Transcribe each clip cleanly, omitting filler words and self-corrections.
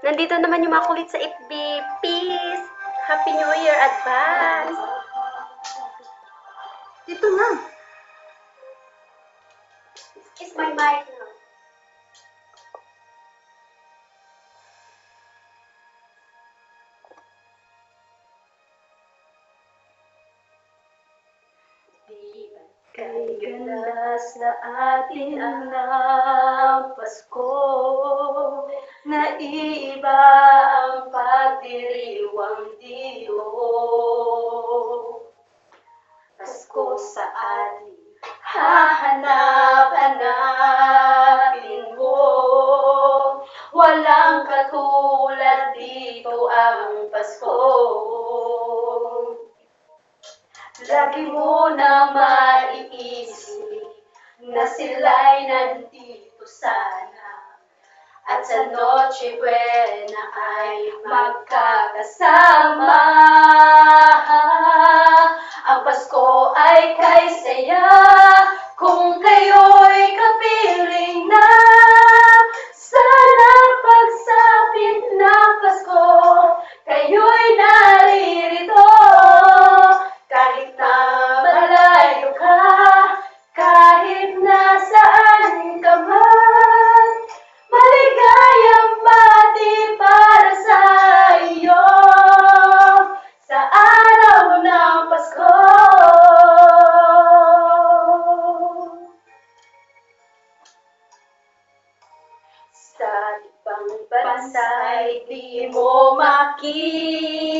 Nandito naman yung mga kulit sa FB. Peace! Happy New Year advance! Dito na. Kiss my mic now. Di ba't kay ganda sa atin ang Pasko, naiiba ang pagdiriwang Diyo. Pasko sa atin, hahanap-hanapin mo. Walang katulad dito ang Pasko. Lagi mo na maiisip na sila'y nandito sana, at sa Noche Buena ay magkakasama. Ang Pasko ay kay saya kung kayo'y kapiling na. Sana pagsapit ng Pasko, kayo'y naririto. Kahit na malayo ka, kahit nasaan ka man, maligayang bati para sa iyo sa araw ng Pasko. Sa ibang bansa'y di mo makikita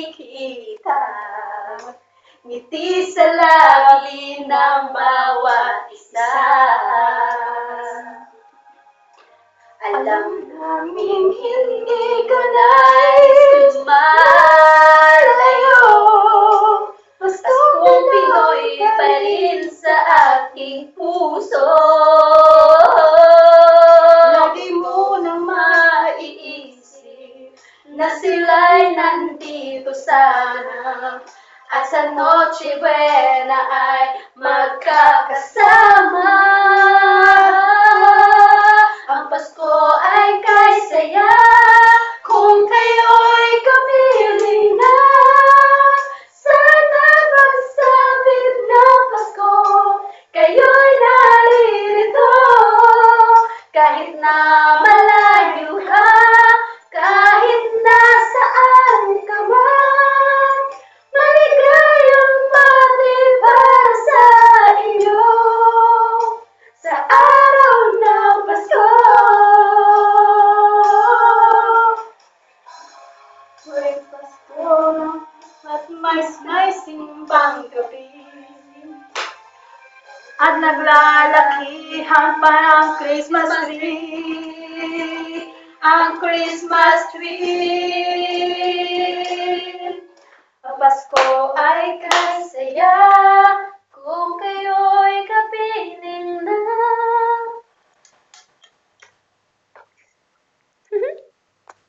ngiti sa labi ng bawat isa. Alam namin hindi ka nais malayo, Paskong Pinoy pa rin sa aking puso. Lagi mo nang maiisip na sila'y nandito sana, at sa Noche Buena ay magkakasama. Ang Pasko ay kay saya kung kayo'y kapiling na. Sana pagsapit ng Pasko, kayo'y naririto. Kahit na malayo ka, kahit nasaan ka man, maligayang bati para sa iyo sa araw ng Pasko. Tuwing Pasko at may simbang gabi, at naglalakihan pa ang Christmas tree, ang Christmas tree. Ang Pasko ay kay saya